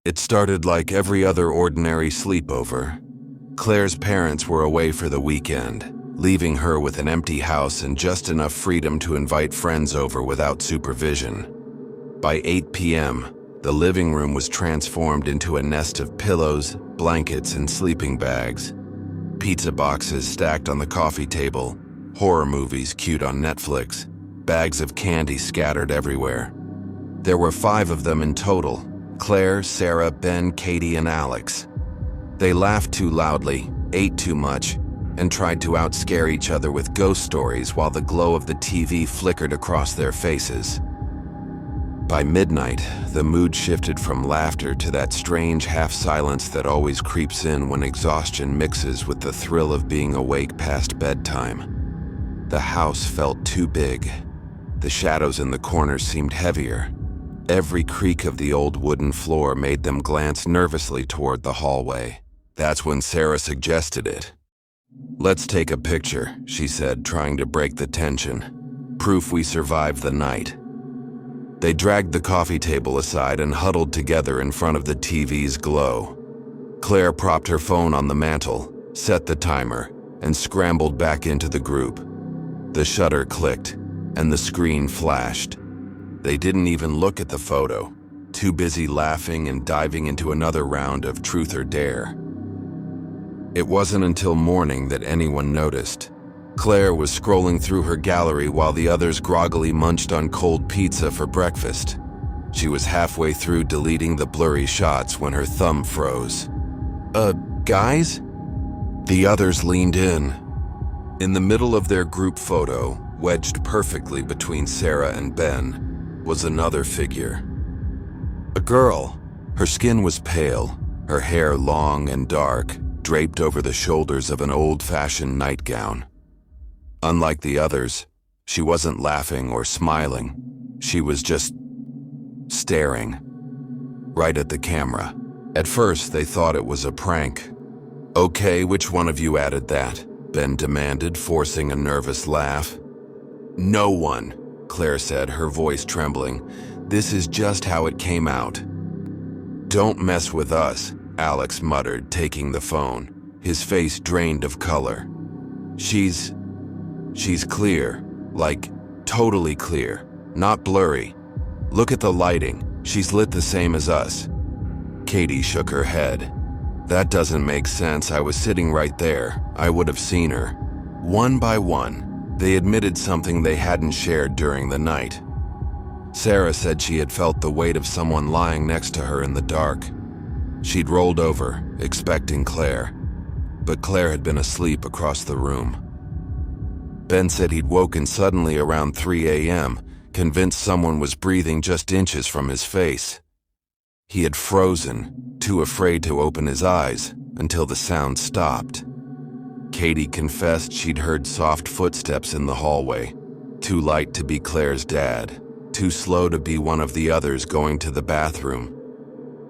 It started like every other ordinary sleepover. Claire's parents were away for the weekend, leaving her with an empty house and just enough freedom to invite friends over without supervision. By 8 p.m., the living room was transformed into a nest of pillows, blankets, and sleeping bags. Pizza boxes stacked on the coffee table, horror movies queued on Netflix, bags of candy scattered everywhere. There were 5 of them in total: Claire, Sarah, Ben, Katie, and Alex. They laughed too loudly, ate too much, and tried to outscare each other with ghost stories while the glow of the TV flickered across their faces. By midnight, the mood shifted from laughter to that strange half-silence that always creeps in when exhaustion mixes with the thrill of being awake past bedtime. The house felt too big. The shadows in the corners seemed heavier. Every creak of the old wooden floor made them glance nervously toward the hallway. That's when Sarah suggested it. "Let's take a picture," she said, trying to break the tension. "Proof we survived the night." They dragged the coffee table aside and huddled together in front of the TV's glow. Claire propped her phone on the mantel, set the timer, and scrambled back into the group. The shutter clicked, and the screen flashed. They didn't even look at the photo, too busy laughing and diving into another round of truth or dare. It wasn't until morning that anyone noticed. Claire was scrolling through her gallery while the others groggily munched on cold pizza for breakfast. She was halfway through deleting the blurry shots when her thumb froze. Guys?" The others leaned in. In the middle of their group photo, wedged perfectly between Sarah and Ben, was another figure. A girl. Her skin was pale, her hair long and dark, draped over the shoulders of an old-fashioned nightgown. Unlike the others, she wasn't laughing or smiling. She was just staring, right at the camera. At first, they thought it was a prank. "Okay, which one of you added that?" Ben demanded, forcing a nervous laugh. "No one," Claire said, her voice trembling. "This is just how it came out." "Don't mess with us," Alex muttered, taking the phone, his face drained of color. She's clear, like totally clear, not blurry. Look at the lighting, she's lit the same as us." Katie shook her head. "That doesn't make sense. I was sitting right there. I would have seen her." One by one, they admitted something they hadn't shared during the night. Sarah said she had felt the weight of someone lying next to her in the dark. She'd rolled over, expecting Claire, but Claire had been asleep across the room. Ben said he'd woken suddenly around 3 a.m., convinced someone was breathing just inches from his face. He had frozen, too afraid to open his eyes, until the sound stopped. Katie confessed she'd heard soft footsteps in the hallway, too light to be Claire's dad, too slow to be one of the others going to the bathroom.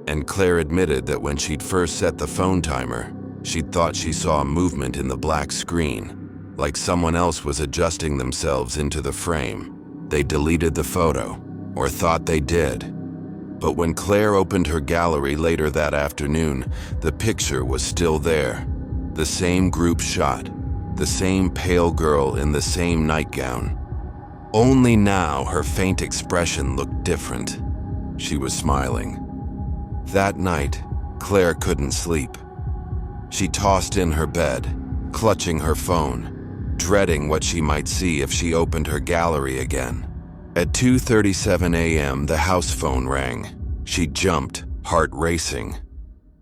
And Claire admitted that when she'd first set the phone timer, she'd thought she saw a movement in the black screen, like someone else was adjusting themselves into the frame. They deleted the photo, or thought they did. But when Claire opened her gallery later that afternoon, the picture was still there. The same group shot, the same pale girl in the same nightgown. Only now her faint expression looked different. She was smiling. That night, Claire couldn't sleep. She tossed in her bed, clutching her phone, dreading what she might see if she opened her gallery again. At 2:37 a.m., the house phone rang. She jumped, heart racing.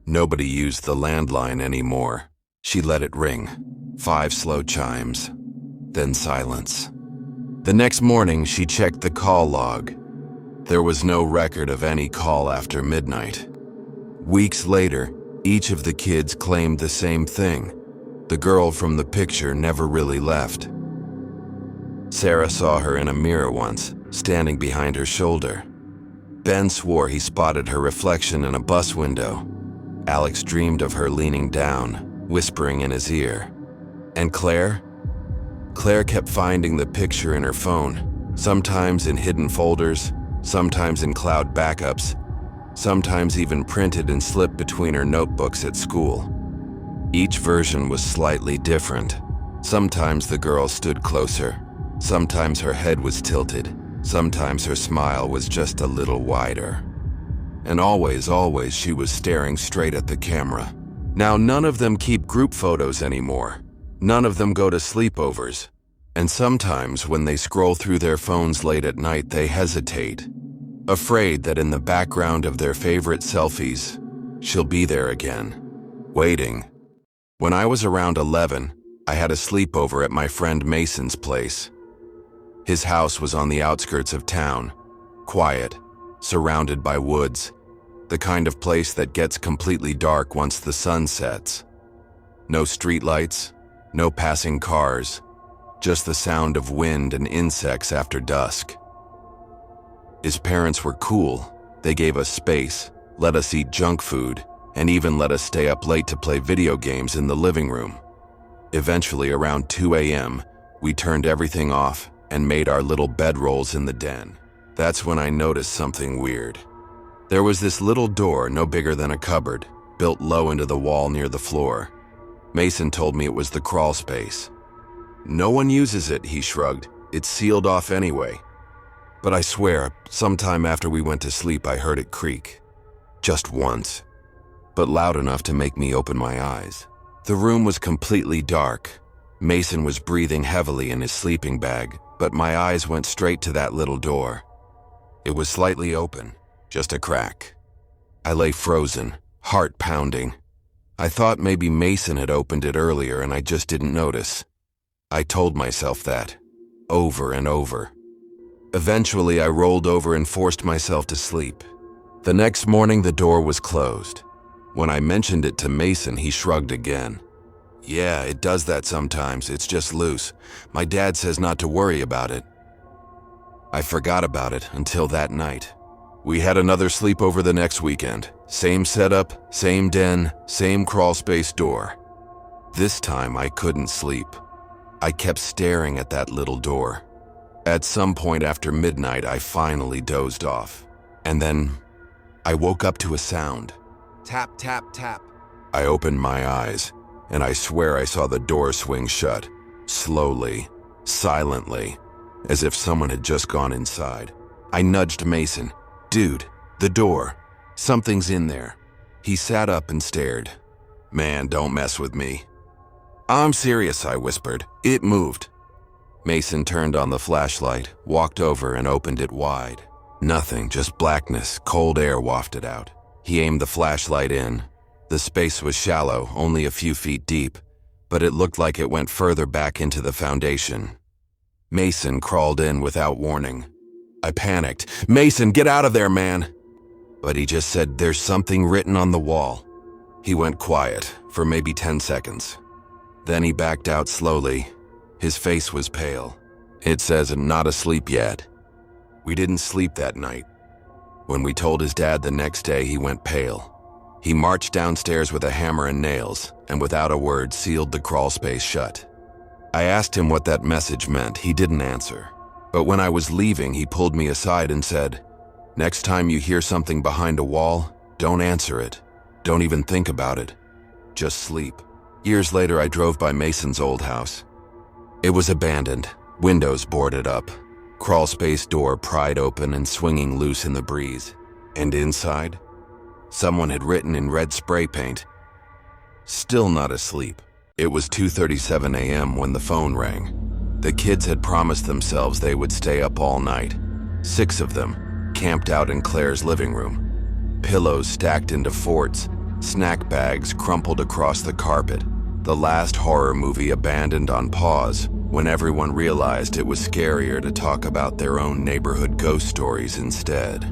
Nobody used the landline anymore. She let it ring. 5 slow chimes, then silence. The next morning, she checked the call log. There was no record of any call after midnight. Weeks later, each of the kids claimed the same thing. The girl from the picture never really left. Sarah saw her in a mirror once, standing behind her shoulder. Ben swore he spotted her reflection in a bus window. Alex dreamed of her leaning down, whispering in his ear. And Claire? Claire kept finding the picture in her phone, sometimes in hidden folders, sometimes in cloud backups. sometimes even printed and slipped between her notebooks at school. Each version was slightly different. Sometimes the girl stood closer, sometimes her head was tilted, sometimes her smile was just a little wider. And always she was staring straight at the camera. Now, none of them keep group photos anymore. None of them go to sleepovers. And sometimes when they scroll through their phones late at night, they hesitate, afraid that in the background of their favorite selfies, she'll be there again, waiting. When I was around 11, I had a sleepover at my friend Mason's place. His house was on the outskirts of town, quiet, surrounded by woods, the kind of place that gets completely dark once the sun sets. No streetlights, no passing cars, just the sound of wind and insects after dusk. His parents were cool. They gave us space, let us eat junk food, and even let us stay up late to play video games in the living room. Eventually, around 2 a.m., we turned everything off and made our little bedrolls in the den. That's when I noticed something weird. There was this little door, no bigger than a cupboard, built low into the wall near the floor. Mason told me it was the crawl space. No one uses it, he shrugged. It's sealed off anyway. But I swear, sometime after we went to sleep, I heard it creak. Just once, but loud enough to make me open my eyes. The room was completely dark. Mason was breathing heavily in his sleeping bag, but my eyes went straight to that little door. It was slightly open, just a crack. I lay frozen, heart pounding. I thought maybe Mason had opened it earlier and I just didn't notice. I told myself that, over and over. Eventually, I rolled over and forced myself to sleep. The next morning, the door was closed. When I mentioned it to Mason, he shrugged again. Yeah, it does that sometimes. It's just loose. My dad says not to worry about it. I forgot about it until that night. We had another sleepover the next weekend. Same setup, same den, same crawl space door. This time I couldn't sleep. I kept staring at that little door. At some point after midnight, I finally dozed off. And then I woke up to a sound. Tap, tap, tap. I opened my eyes, and I swear I saw the door swing shut, slowly, silently, as if someone had just gone inside. I nudged Mason. Dude, the door. Something's in there. He sat up and stared. Man, don't mess with me. I'm serious, I whispered. It moved. Mason turned on the flashlight, walked over and opened it wide. Nothing, just blackness, cold air wafted out. He aimed the flashlight in. The space was shallow, only a few feet deep, but it looked like it went further back into the foundation. Mason crawled in without warning. I panicked. Mason, get out of there, man! But he just said, there's something written on the wall. He went quiet for maybe 10 seconds. Then he backed out slowly. His face was pale. It says, not asleep yet. We didn't sleep that night. When we told his dad the next day, he went pale. He marched downstairs with a hammer and nails, and without a word sealed the crawl space shut. I asked him what that message meant. He didn't answer. But when I was leaving, he pulled me aside and said, next time you hear something behind a wall, don't answer it. Don't even think about it. Just sleep. Years later, I drove by Mason's old house. It was abandoned, windows boarded up, crawl space door pried open and swinging loose in the breeze. And inside, someone had written in red spray paint, still not asleep. It was 2:37 a.m. when the phone rang. The kids had promised themselves they would stay up all night. 6 of them, camped out in Claire's living room. Pillows stacked into forts, snack bags crumpled across the carpet. The last horror movie abandoned on pause when everyone realized it was scarier to talk about their own neighborhood ghost stories instead.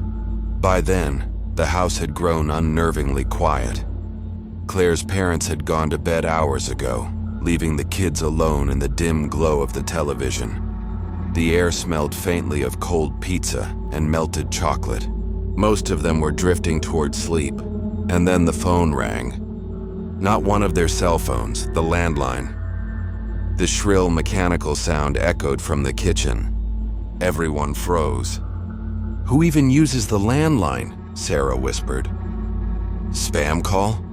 By then, the house had grown unnervingly quiet. Claire's parents had gone to bed hours ago, leaving the kids alone in the dim glow of the television. The air smelled faintly of cold pizza and melted chocolate. Most of them were drifting toward sleep, and then the phone rang. Not one of their cell phones, the landline. The shrill mechanical sound echoed from the kitchen. Everyone froze. Who even uses the landline? Sarah whispered. Spam call?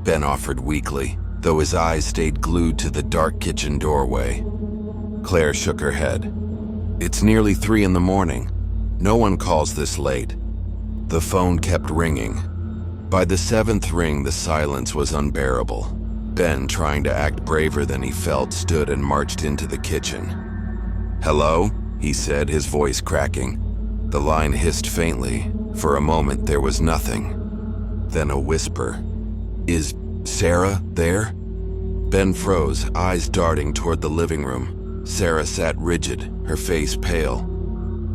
Ben offered weakly, though his eyes stayed glued to the dark kitchen doorway. Claire shook her head. It's nearly 3 in the morning. No one calls this late. The phone kept ringing. By the 7th ring, the silence was unbearable. Ben, trying to act braver than he felt, stood and marched into the kitchen. Hello? He said, his voice cracking. The line hissed faintly. For a moment, there was nothing. Then a whisper. Is Sarah there? Ben froze, eyes darting toward the living room. Sarah sat rigid, her face pale.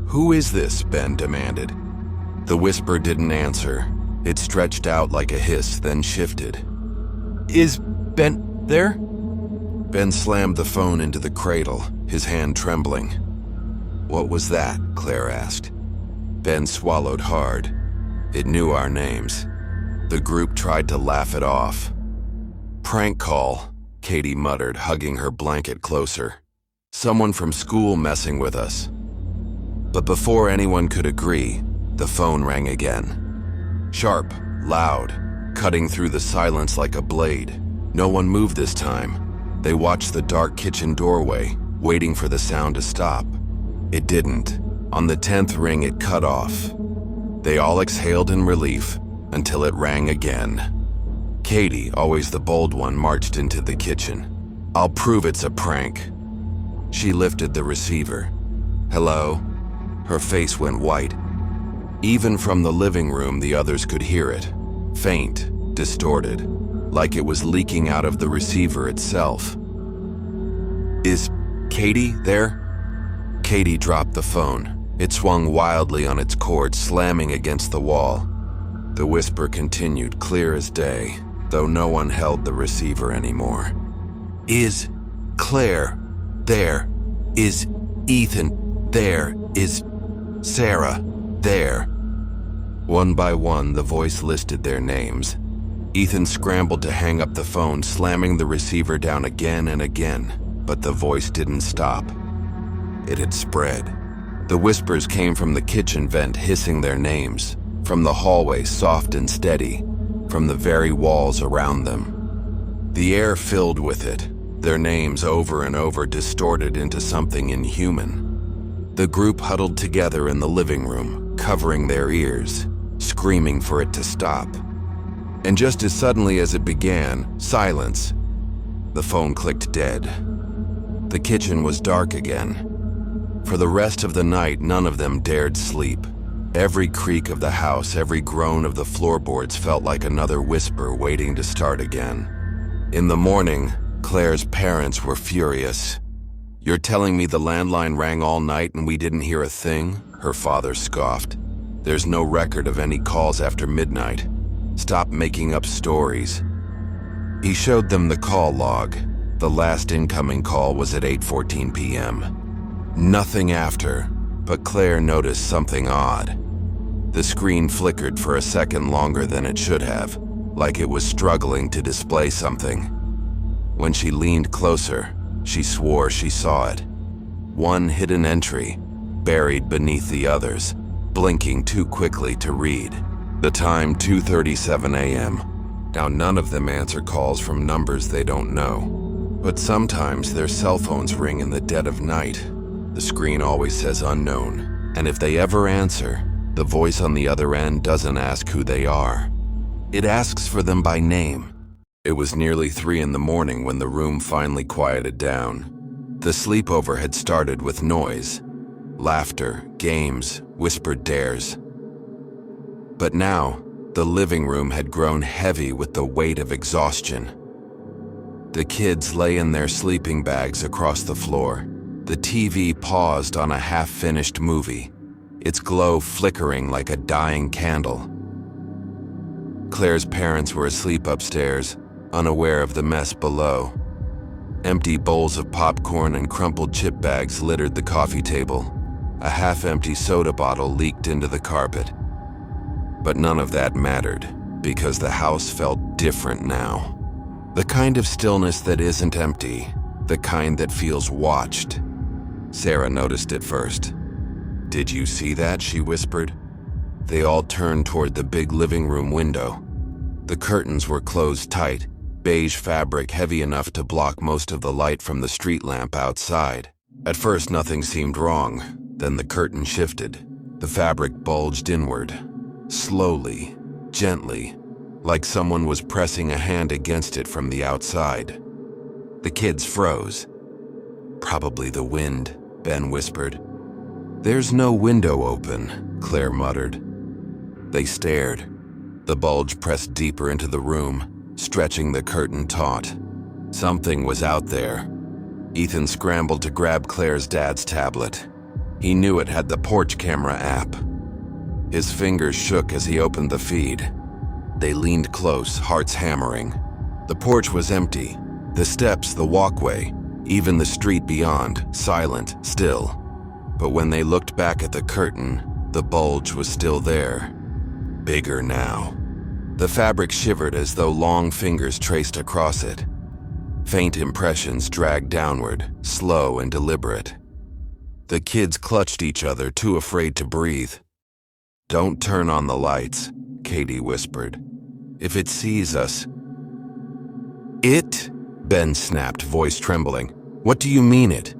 Who is this? Ben demanded. The whisper didn't answer. It stretched out like a hiss, then shifted. Is Ben there? Ben slammed the phone into the cradle, his hand trembling. What was that? Claire asked. Ben swallowed hard. It knew our names. The group tried to laugh it off. Prank call, Katie muttered, hugging her blanket closer. Someone from school messing with us. But before anyone could agree, the phone rang again. Sharp, loud, cutting through the silence like a blade. No one moved this time. They watched the dark kitchen doorway, waiting for the sound to stop. It didn't. On the 10th ring, it cut off. They all exhaled in relief until it rang again. Katie, always the bold one, marched into the kitchen. I'll prove it's a prank. She lifted the receiver. Hello? Her face went white. Even from the living room, the others could hear it. Faint, distorted, like it was leaking out of the receiver itself. Is Katie there? Katie dropped the phone. It swung wildly on its cord, slamming against the wall. The whisper continued, clear as day, though no one held the receiver anymore. Is Claire there? Is Ethan there? Is Sarah there? One by one, the voice listed their names. Ethan scrambled to hang up the phone, slamming the receiver down again and again, but the voice didn't stop. It had spread. The whispers came from the kitchen vent, hissing their names, from the hallway, soft and steady, from the very walls around them. The air filled with it, their names over and over, distorted into something inhuman. The group huddled together in the living room, covering their ears, screaming for it to stop. And just as suddenly as it began, silence. The phone clicked dead. The kitchen was dark again. For the rest of the night, none of them dared sleep. Every creak of the house, every groan of the floorboards felt like another whisper waiting to start again. In the morning, Claire's parents were furious. You're telling me the landline rang all night and we didn't hear a thing? Her father scoffed. There's no record of any calls after midnight. Stop making up stories. He showed them the call log. The last incoming call was at 8:14 p.m. Nothing after, but Claire noticed something odd. The screen flickered for a second longer than it should have, like it was struggling to display something. When she leaned closer, she swore she saw it. One hidden entry, buried beneath the others, blinking too quickly to read. The time, 2:37 a.m. Now none of them answer calls from numbers they don't know. But sometimes their cell phones ring in the dead of night. The screen always says unknown, and if they ever answer, the voice on the other end doesn't ask who they are. It asks for them by name. It was nearly 3 in the morning when the room finally quieted down. The sleepover had started with noise, laughter, games, whispered dares. But now, the living room had grown heavy with the weight of exhaustion. The kids lay in their sleeping bags across the floor. The TV paused on a half-finished movie, its glow flickering like a dying candle. Claire's parents were asleep upstairs, unaware of the mess below. Empty bowls of popcorn and crumpled chip bags littered the coffee table. A half-empty soda bottle leaked into the carpet. But none of that mattered, because the house felt different now. The kind of stillness that isn't empty, the kind that feels watched. Sarah noticed it first. Did you see that? She whispered. They all turned toward the big living room window. The curtains were closed tight, beige fabric heavy enough to block most of the light from the street lamp outside. At first, nothing seemed wrong. Then the curtain shifted. The fabric bulged inward, slowly, gently, like someone was pressing a hand against it from the outside. The kids froze. "Probably the wind," Ben whispered. "There's no window open," Claire muttered. They stared. The bulge pressed deeper into the room, stretching the curtain taut. Something was out there. Ethan scrambled to grab Claire's dad's tablet. He knew it had the porch camera app. His fingers shook as he opened the feed. They leaned close, hearts hammering. The porch was empty. The steps, the walkway, even the street beyond, silent, still. But when they looked back at the curtain, the bulge was still there. Bigger now. The fabric shivered as though long fingers traced across it. Faint impressions dragged downward, slow and deliberate. The kids clutched each other, too afraid to breathe. "Don't turn on the lights," Katie whispered. "If it sees us..." "It?" Ben snapped, voice trembling. "What do you mean it?"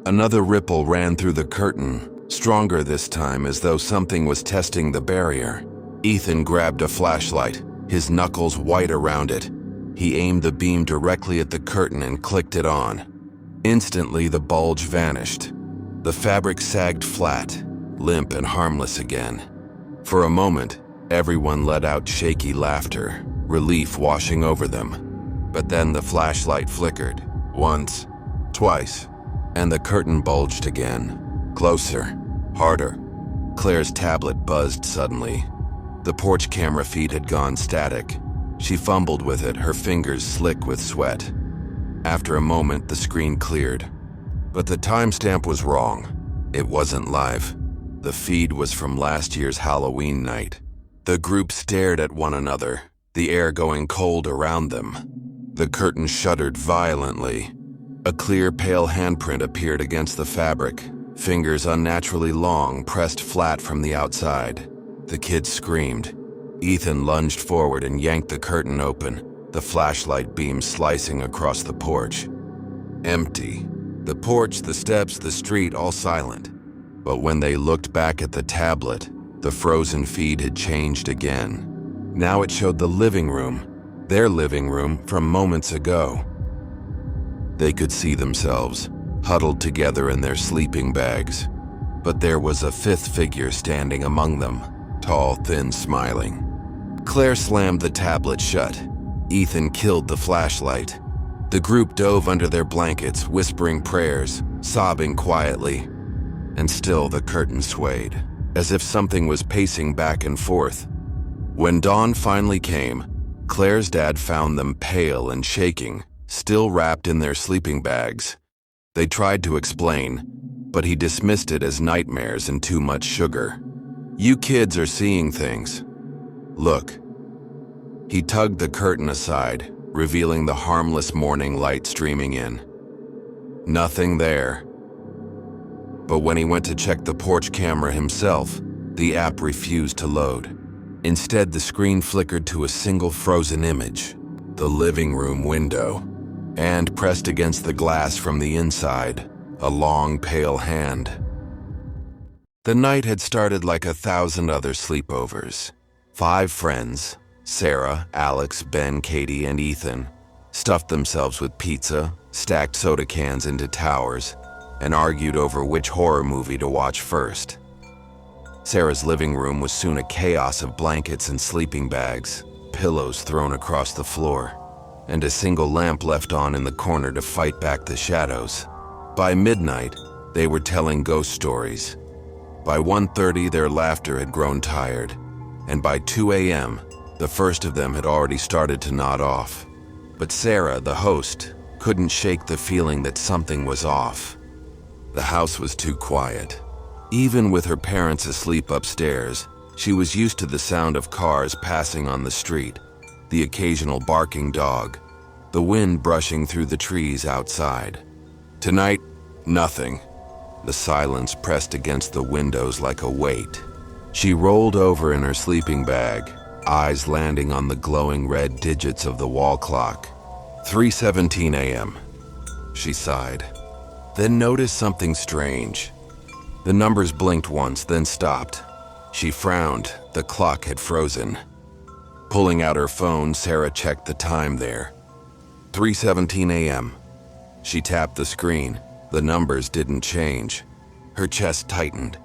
Another ripple ran through the curtain, stronger this time, as though something was testing the barrier. Ethan grabbed a flashlight, his knuckles white around it. He aimed the beam directly at the curtain and clicked it on. Instantly, the bulge vanished. The fabric sagged flat, limp and harmless again. For a moment, everyone let out shaky laughter, relief washing over them. But then the flashlight flickered, once, twice, and the curtain bulged again. Closer, harder. Claire's tablet buzzed suddenly. The porch camera feed had gone static. She fumbled with it, her fingers slick with sweat. After a moment, the screen cleared. But the timestamp was wrong. It wasn't live. The feed was from last year's Halloween night. The group stared at one another, the air going cold around them. The curtain shuddered violently. A clear, pale handprint appeared against the fabric, fingers unnaturally long, pressed flat from the outside. The kids screamed. Ethan lunged forward and yanked the curtain open, the flashlight beam slicing across the porch. Empty. The porch, the steps, the street, all silent. But when they looked back at the tablet, the frozen feed had changed again. Now it showed the living room, their living room from moments ago. They could see themselves, huddled together in their sleeping bags. But there was a fifth figure standing among them, tall, thin, smiling. Claire slammed the tablet shut. Ethan killed the flashlight. The group dove under their blankets, whispering prayers, sobbing quietly. And still the curtain swayed, as if something was pacing back and forth. When dawn finally came, Claire's dad found them pale and shaking, still wrapped in their sleeping bags. They tried to explain, but he dismissed it as nightmares and too much sugar. "You kids are seeing things. Look." He tugged the curtain aside, revealing the harmless morning light streaming in. Nothing there. But when he went to check the porch camera himself, the app refused to load. Instead, the screen flickered to a single frozen image, the living room window. And pressed against the glass from the inside, a long, pale hand. The night had started like 1,000 other sleepovers. 5 friends, Sarah, Alex, Ben, Katie, and Ethan, stuffed themselves with pizza, stacked soda cans into towers, and argued over which horror movie to watch first. Sarah's living room was soon a chaos of blankets and sleeping bags, pillows thrown across the floor, and a single lamp left on in the corner to fight back the shadows. By midnight, they were telling ghost stories. By 1:30, their laughter had grown tired, and by 2 a.m., the first of them had already started to nod off. But Sarah, the host, couldn't shake the feeling that something was off. The house was too quiet. Even with her parents asleep upstairs, she was used to the sound of cars passing on the street, the occasional barking dog, the wind brushing through the trees outside. Tonight, nothing. The silence pressed against the windows like a weight. She rolled over in her sleeping bag, eyes landing on the glowing red digits of the wall clock. 3:17 a.m. She sighed, then noticed something strange. The numbers blinked once, then stopped. She frowned. The clock had frozen. Pulling out her phone, Sarah checked the time there. 3:17 a.m. She tapped the screen. The numbers didn't change. Her chest tightened.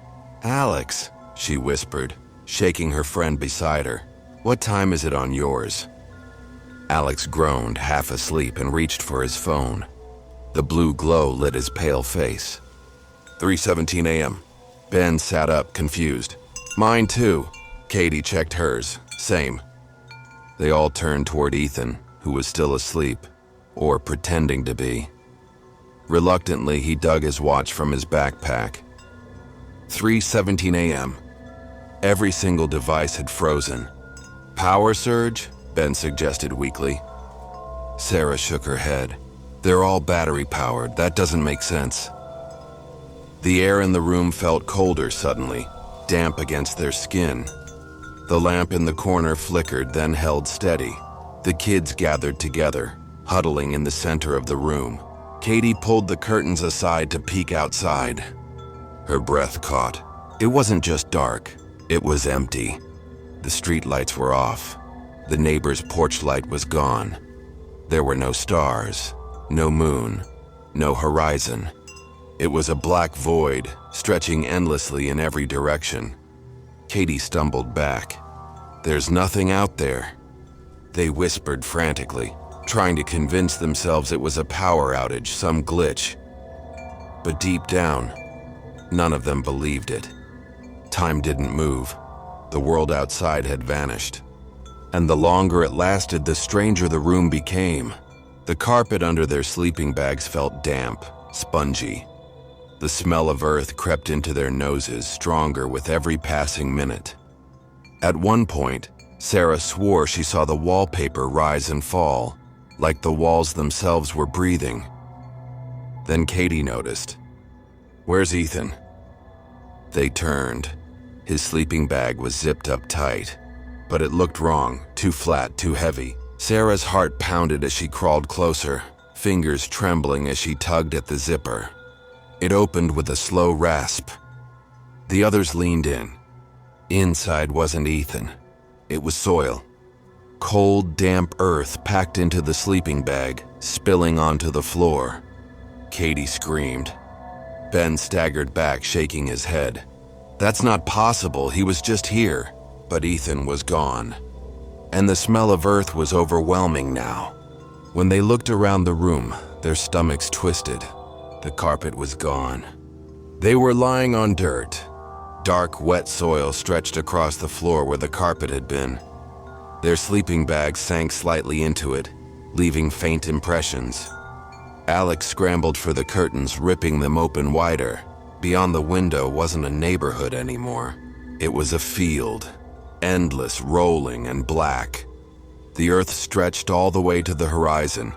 "Alex," she whispered, shaking her friend beside her. "What time is it on yours?" Alex groaned, half asleep, and reached for his phone. The blue glow lit his pale face. 3:17 a.m. Ben sat up, confused. "Mine too." Katie checked hers. Same. They all turned toward Ethan, who was still asleep, or pretending to be. Reluctantly, he dug his watch from his backpack. 3:17 a.m. Every single device had frozen. "Power surge?" Ben suggested weakly. Sarah shook her head. "They're all battery-powered. That doesn't make sense." The air in the room felt colder suddenly, damp against their skin. The lamp in the corner flickered, then held steady. The kids gathered together, huddling in the center of the room. Katie pulled the curtains aside to peek outside. Her breath caught. It wasn't just dark, it was empty. The streetlights were off. The neighbor's porch light was gone. There were no stars, no moon, no horizon. It was a black void, stretching endlessly in every direction. Katie stumbled back. "There's nothing out there." They whispered frantically, trying to convince themselves it was a power outage, some glitch. But deep down, none of them believed it. Time didn't move. The world outside had vanished. And the longer it lasted, the stranger the room became. The carpet under their sleeping bags felt damp, spongy. The smell of earth crept into their noses, stronger with every passing minute. At one point, Sarah swore she saw the wallpaper rise and fall, like the walls themselves were breathing. Then Katie noticed. "Where's Ethan?" They turned. His sleeping bag was zipped up tight, but it looked wrong, too flat, too heavy. Sarah's heart pounded as she crawled closer, fingers trembling as she tugged at the zipper. It opened with a slow rasp. The others leaned in. Inside wasn't Ethan. It was soil. Cold, damp earth packed into the sleeping bag, spilling onto the floor. Katie screamed. Ben staggered back, shaking his head. "That's not possible. He was just here." But Ethan was gone. And the smell of earth was overwhelming now. When they looked around the room, their stomachs twisted. The carpet was gone. They were lying on dirt. Dark, wet soil stretched across the floor where the carpet had been. Their sleeping bags sank slightly into it, leaving faint impressions. Alex scrambled for the curtains, ripping them open wider. Beyond the window wasn't a neighborhood anymore. It was a field, endless, rolling, and black. The earth stretched all the way to the horizon.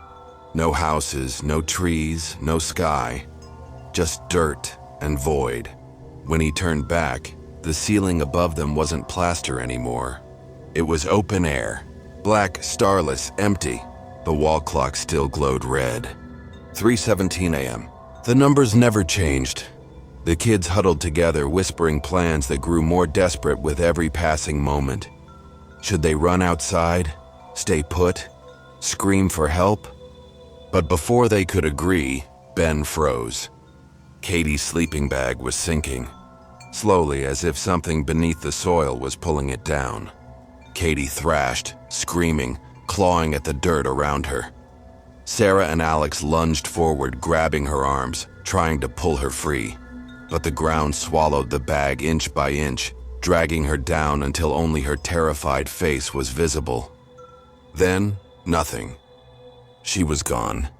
No houses, no trees, no sky. Just dirt and void. When he turned back, the ceiling above them wasn't plaster anymore. It was open air, black, starless, empty. The wall clock still glowed red. 3:17 a.m. The numbers never changed. The kids huddled together, whispering plans that grew more desperate with every passing moment. Should they run outside? Stay put? Scream for help? But before they could agree, Ben froze. Katie's sleeping bag was sinking, slowly as if something beneath the soil was pulling it down. Katie thrashed, screaming, clawing at the dirt around her. Sarah and Alex lunged forward, grabbing her arms, trying to pull her free. But the ground swallowed the bag inch by inch, dragging her down until only her terrified face was visible. Then, nothing. She was gone.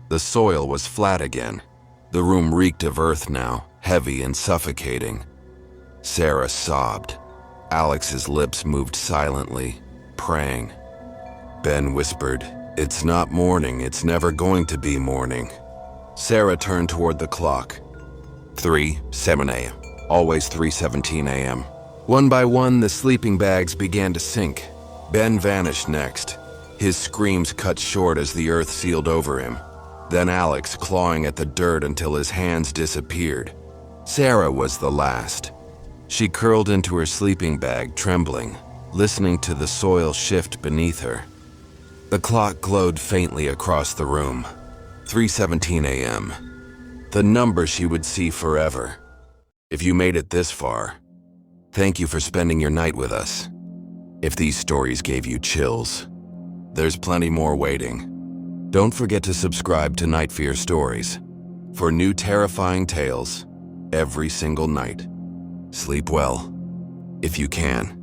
The soil was flat again. The room reeked of earth now, heavy and suffocating. Sarah sobbed. Alex's lips moved silently, praying. Ben whispered, "It's not morning, it's never going to be morning." Sarah turned toward the clock. 3:07 a.m. Always 3:17 a.m. One by one, the sleeping bags began to sink. Ben vanished next. His screams cut short as the earth sealed over him. Then Alex clawing at the dirt until his hands disappeared. Sarah was the last. She curled into her sleeping bag, trembling, listening to the soil shift beneath her. The clock glowed faintly across the room. 3:17 a.m. The number she would see forever. If you made it this far, thank you for spending your night with us. If these stories gave you chills, there's plenty more waiting. Don't forget to subscribe to Night Fear Stories for new terrifying tales every single night. Sleep well, if you can.